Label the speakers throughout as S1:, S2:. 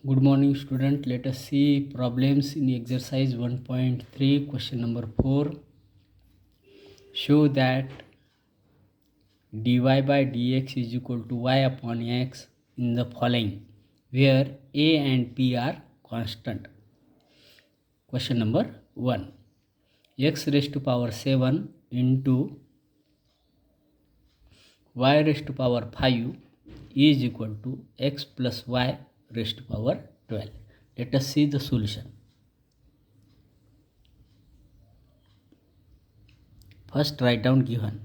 S1: Good morning, student. Let us see problems in exercise 1.3, question number 4. Show that dy by dx is equal to y upon x in the following, where a and p are constant. Question number 1. X raised to power 7 into y raised to power 5 is equal to x plus y raised to power 12. Let us see the solution. First, write down given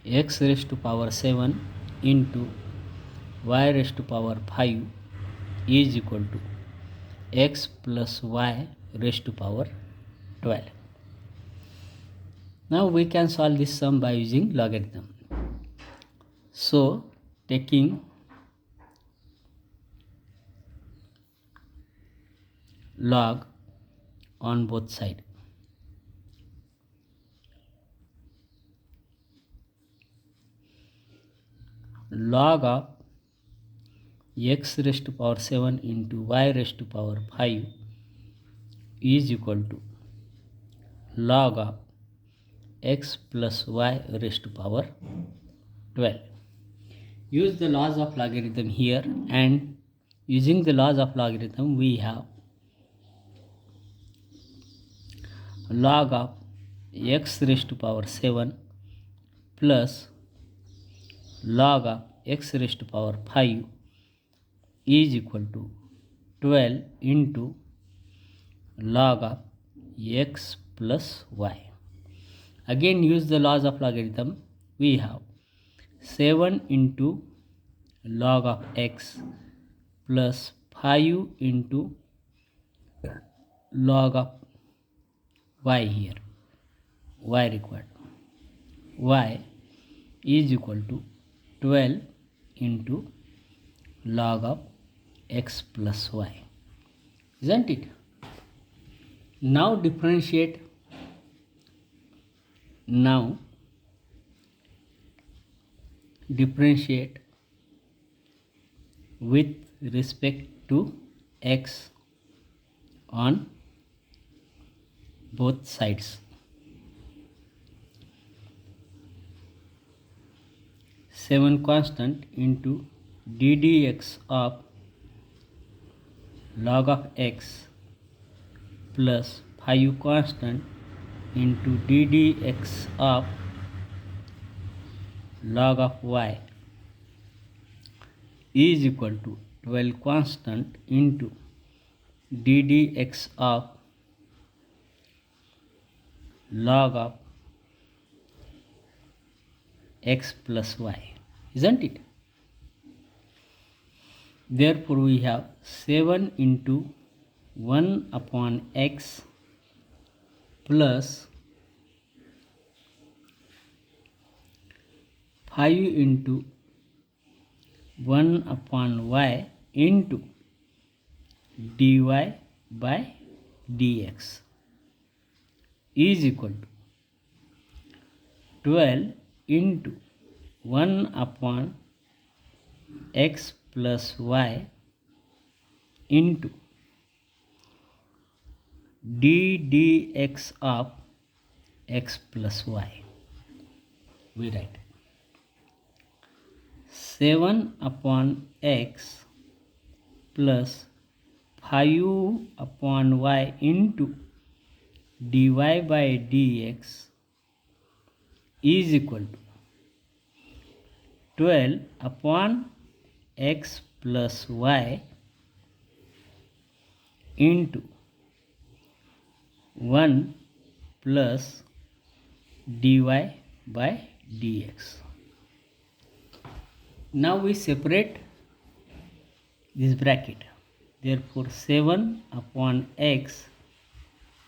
S1: x raised to power 7 into y raised to power 5 is equal to x plus y raised to power 12. Now we can solve this sum by using logarithm. So, taking log on both sides. Log of x raised to power 7 into y raised to power 5 is equal to log of x plus y raised to power 12. Use the laws of logarithm here, and using the laws of logarithm we have log of x raised to power 7 plus log of x raised to power 5 is equal to 12 into log of x plus y. Again, use the laws of logarithm. We have 7 into log of x plus 5 into log of y here. Y required. Y is equal to 12 into log of x plus y. Isn't it? Now differentiate. Now differentiate with respect to x on both sides. 7 constant into d dx of log of x plus 5 constant into d dx of log of y is equal to 12 constant into d dx of log of x plus y. Isn't it? Therefore, we have 7 into 1 upon x plus 5 into 1 upon y into dy by dx is equal to 12 into 1 upon x plus y into d dx of x plus y. We write 7 upon x plus 5 upon y into dy by dx is equal to 12 upon x plus y into 1 plus dy by dx. Now we separate this bracket. Therefore, 7 upon x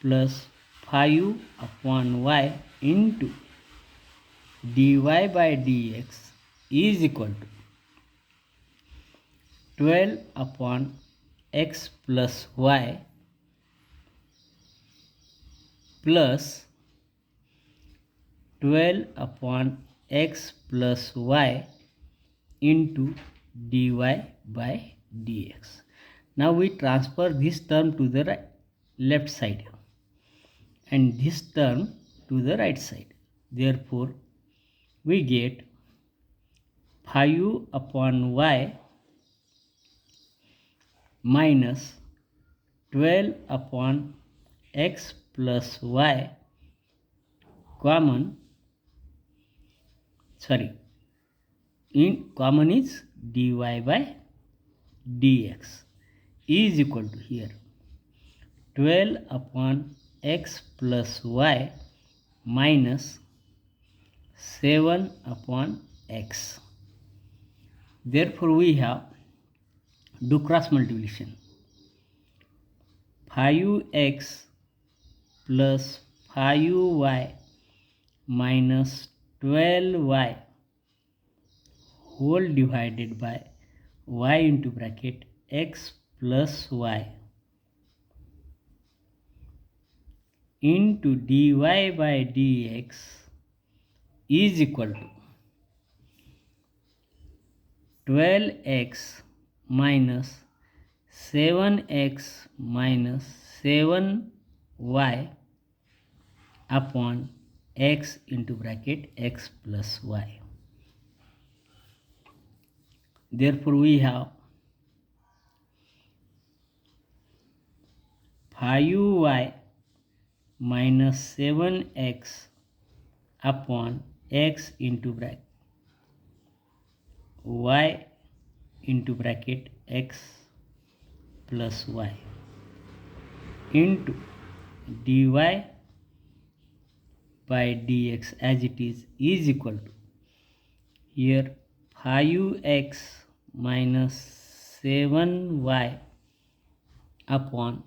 S1: plus 5 upon y into dy by dx is equal to 12 upon x plus y plus 12 upon x plus y into dy by dx. Now we transfer this term to the left side and this term to the right side. Therefore we get 5 upon y minus 12 upon x plus y common is dy by dx is equal to here 12 upon x plus y minus 7 upon x. Therefore we have do cross multiplication. 5x plus 5y minus 12y whole divided by y into bracket x plus y into dy by dx is equal to 12x minus 7x minus 7y upon x into bracket x plus y. Therefore we have 5y minus 7x upon x into bracket y into bracket x plus y into dy by dx as it is equal to here 5x minus 7y upon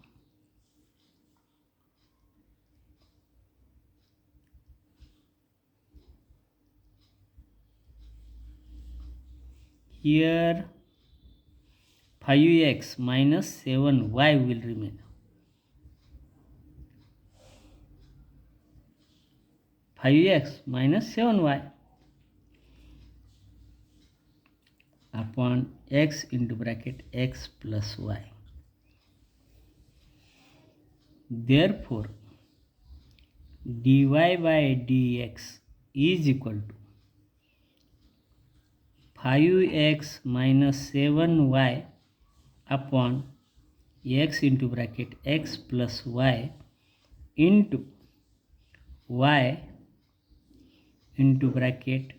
S1: here 5x minus 7y will remain. 5x minus 7y upon x into bracket x plus y. Therefore dy by dx is equal to 5x minus 7y upon x into bracket x plus y into y into bracket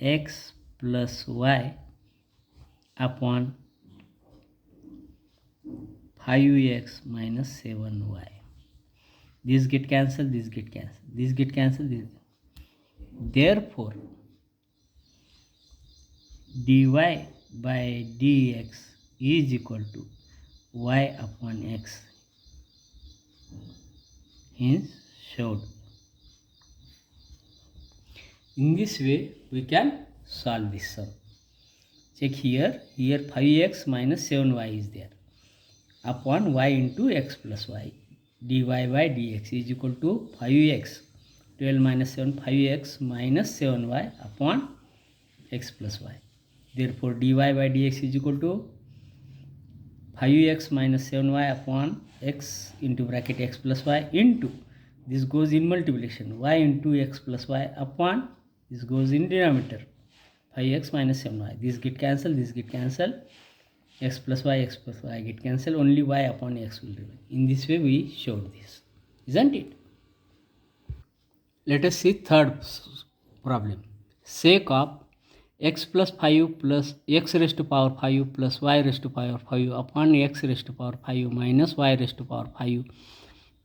S1: x plus y upon 5x minus 7y. This get cancelled, this get cancelled, this get cancelled, this. Therefore dy by dx is equal to y upon x. Hence showed. In this way we can solve this sum. Check here 5x minus 7y is there upon y into x plus y. Dy by dx is equal to 5x 12 minus 7 5x minus 7y upon x plus y. Therefore dy by dx is equal to 5x minus 7y upon x into bracket x plus y into this goes in multiplication y into x plus y upon this goes in denominator 5x minus 7y. This get cancelled, this get cancelled, x plus y get cancelled, only y upon x will remain. In this way we showed this, isn't it? Let us see third problem. Sec of x plus 5 plus x raised to power 5 plus y raised to power 5 upon x raised to power 5 minus y raised to power 5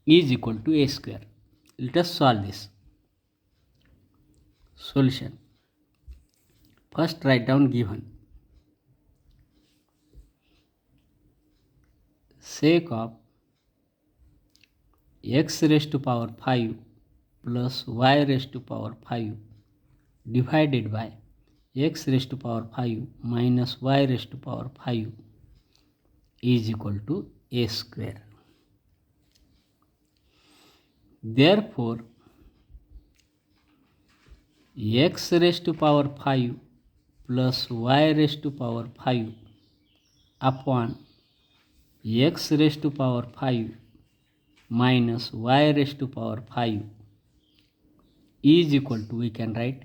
S1: is equal to a square. Let us solve this. Solution. First write down given. Sec of x raised to power 5 plus y raised to power 5 divided by x raised to power 5 minus y raised to power 5 is equal to a square. Therefore x raised to power 5 plus y raised to power 5 upon x raised to power 5 minus y raised to power 5 is equal to, we can write,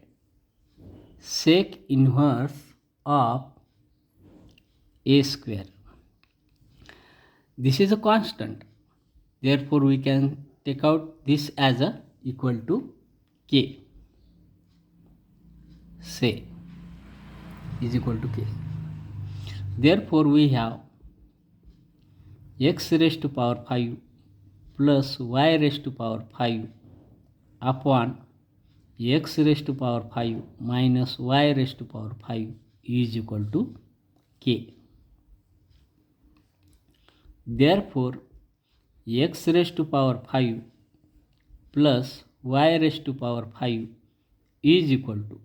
S1: sec inverse of a square. This is a constant, therefore we can take out this as a equal to k. Say is equal to k. Therefore we have x raised to power 5 plus y raised to power 5 upon x raised to power 5 minus y raised to power 5 is equal to k. Therefore x raised to power 5 plus y raised to power 5 is equal to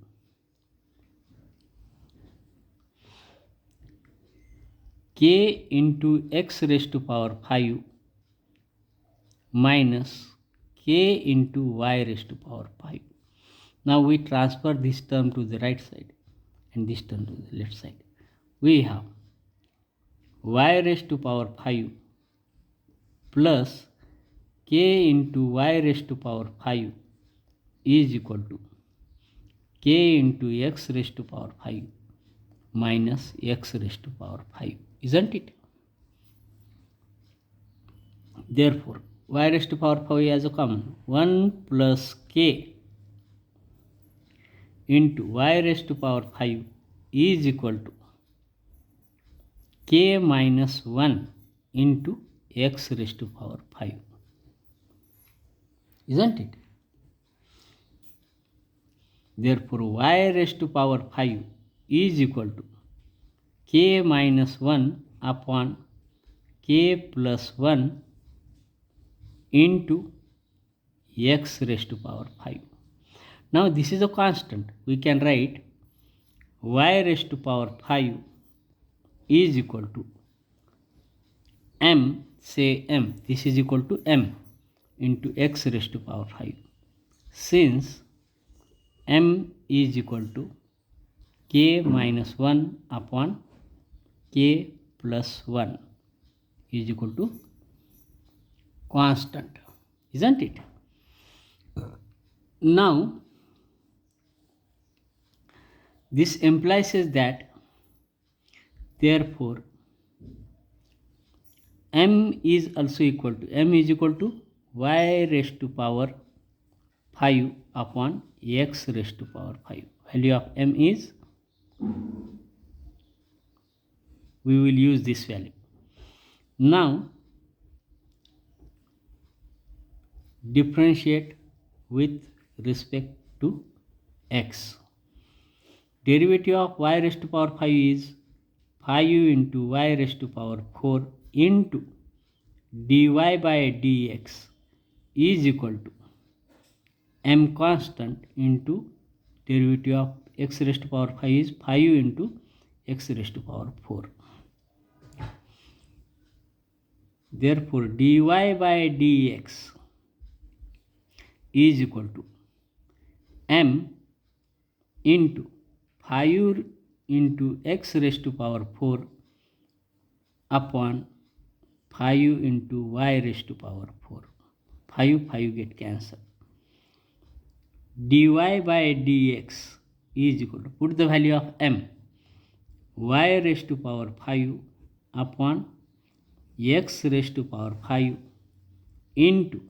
S1: k into x raised to power 5 minus k into y raised to power 5. Now we transfer this term to the right side and this term to the left side. We have y raised to power 5 plus k into y raised to power 5 is equal to k into x raised to power 5 minus x raised to power 5, isn't it? Therefore y raised to power 5 as a common, 1 plus k into y raised to power 5 is equal to k minus 1 into x raised to power 5, isn't it? Therefore y raised to power 5 is equal to k minus 1 upon k plus 1 into x raised to power 5. Now this is a constant. We can write y raised to power 5 is equal to m, say m, this is equal to m into x raised to power 5. Since m is equal to k minus 1 upon k plus 1 is equal to constant, isn't it? Now this implies that therefore m is also equal to, m is equal to y raised to power 5 upon x raised to power 5. Value of m is, we will use this value. Now differentiate with respect to x. Derivative of y raised to power 5 is 5 into y raised to power 4 into dy by dx is equal to m constant into derivative of x raised to power 5 is 5 into x raised to power 4. Therefore dy by dx is equal to m into 5 into x raised to power 4 upon 5 into y raised to power 4. 5 get cancelled. Dy by dx is equal to, put the value of m, y raised to power 5 upon x raised to power 5 into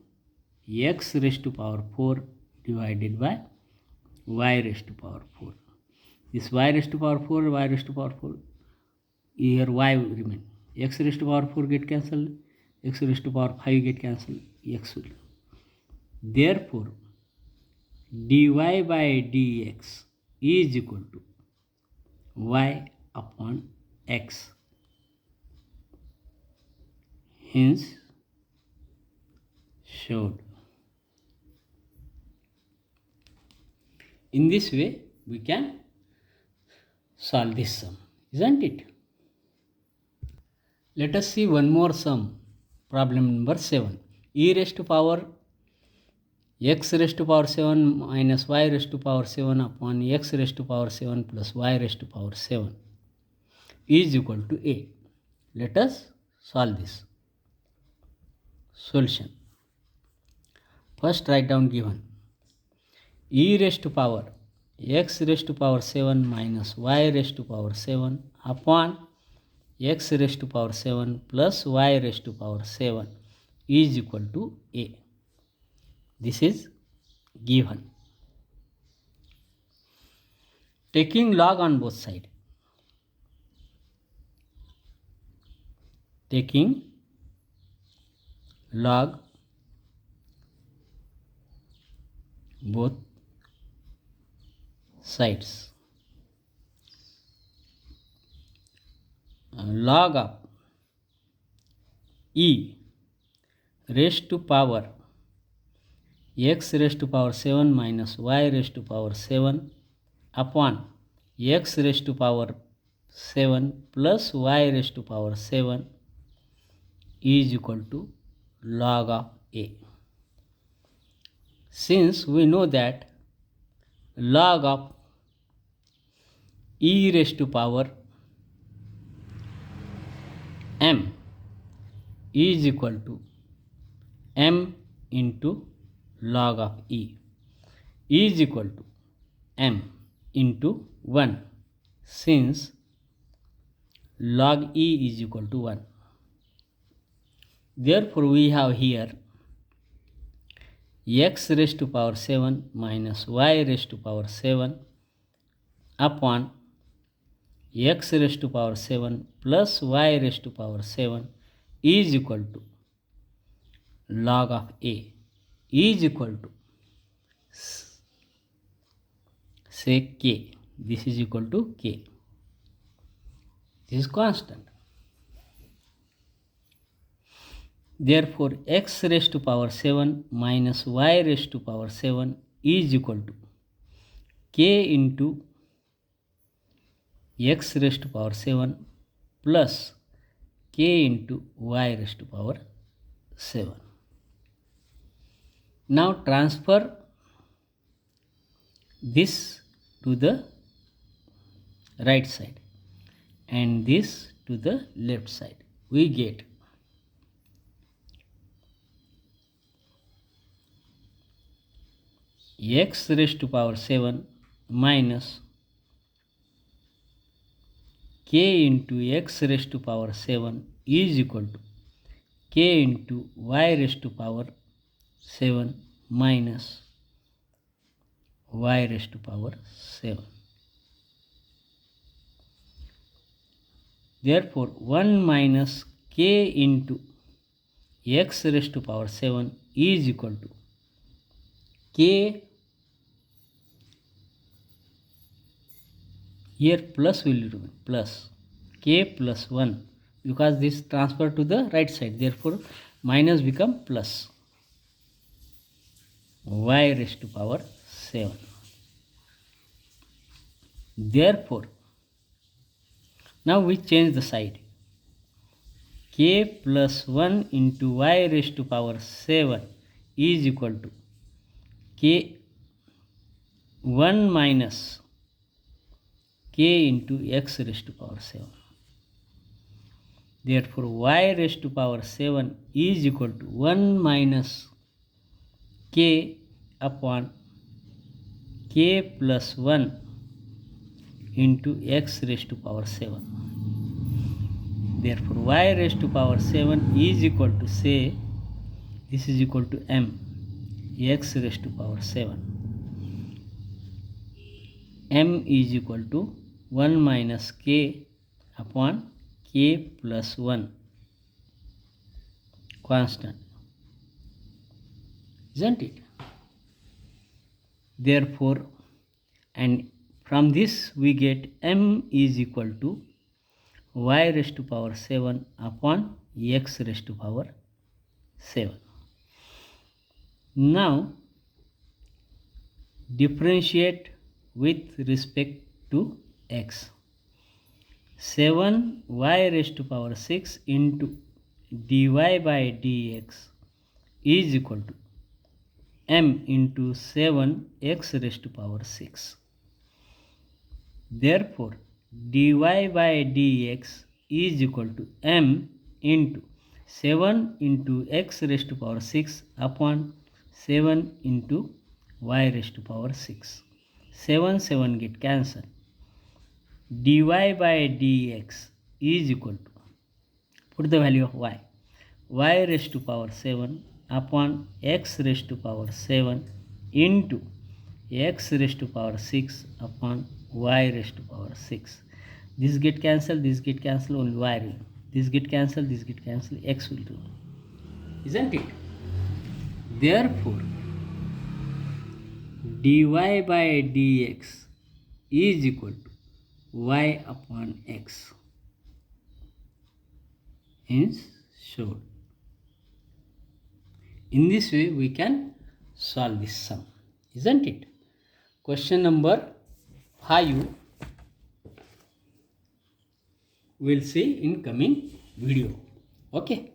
S1: x raised to power 4 divided by y raised to power 4. This y raised to power 4, y raised to power 4, here y will remain. X raised to power 4 get cancelled, x raised to power 5 get cancelled, x will. Therefore dy by dx is equal to y upon x. Hence showed. In this way we can solve this sum, isn't it? Let us see one more sum, problem number 7. E raised to power x raised to power 7 minus y raised to power 7 upon x raised to power 7 plus y raised to power 7 is equal to a. Let us solve this. Solution. First write down given. E raised to power x raised to power 7 minus y raised to power 7 upon x raised to power 7 plus y raised to power 7 is equal to a. This is given. Taking log on both sides. Taking log both sides. Log of e raised to power x raised to power 7 minus y raised to power 7 upon x raised to power 7 plus y raised to power 7 is equal to log of a. Since we know that log of e raised to power m is equal to m into log of e is equal to m into 1, since log e is equal to 1. Therefore, we have here x raised to power 7 minus y raised to power 7 upon x raised to power 7 plus y raised to power 7 is equal to log of a is equal to, say, k. This is equal to k. This is constant. Therefore, x raised to power 7 minus y raised to power 7 is equal to k into x raised to power 7 plus k into y raised to power 7. Now transfer this to the right side and this to the left side. We get x raised to power 7 minus k into x raised to power 7 is equal to k into y raised to power 7 minus y raised to power 7. Therefore, 1 minus k into x raised to power 7 is equal to k, here plus will remain, plus k plus 1, because this transfer to the right side, therefore minus become plus y raised to power 7. Therefore, now we change the side. K plus 1 into y raised to power 7 is equal to k 1 minus k into x raised to power 7. Therefore, y raised to power 7 is equal to 1 minus k upon k plus 1 into x raised to power 7. Therefore, y raised to power 7 is equal to, say, this is equal to m, x raised to power 7. M is equal to 1 minus k upon k plus 1, constant, isn't it? Therefore, and from this we get m is equal to y raised to power 7 upon x raised to power 7. Now, differentiate with respect to x. 7 y raised to power 6 into dy by dx is equal to m into 7 x raised to power 6. Therefore, dy by dx is equal to m into 7 into x raised to power 6 upon 7 into y raised to power 6. 7 get cancelled. dy by dx is equal to, put the value of y raised to power 7 upon x raised to power 7 into x raised to power 6 upon y raised to power 6. This get cancelled, only y will. This get cancelled, x will do. Isn't it? Therefore, dy by dx is equal to y upon x. Hence, showed. In this way, we can solve this sum. Isn't it? Question number 5 we'll see in coming video. Okay.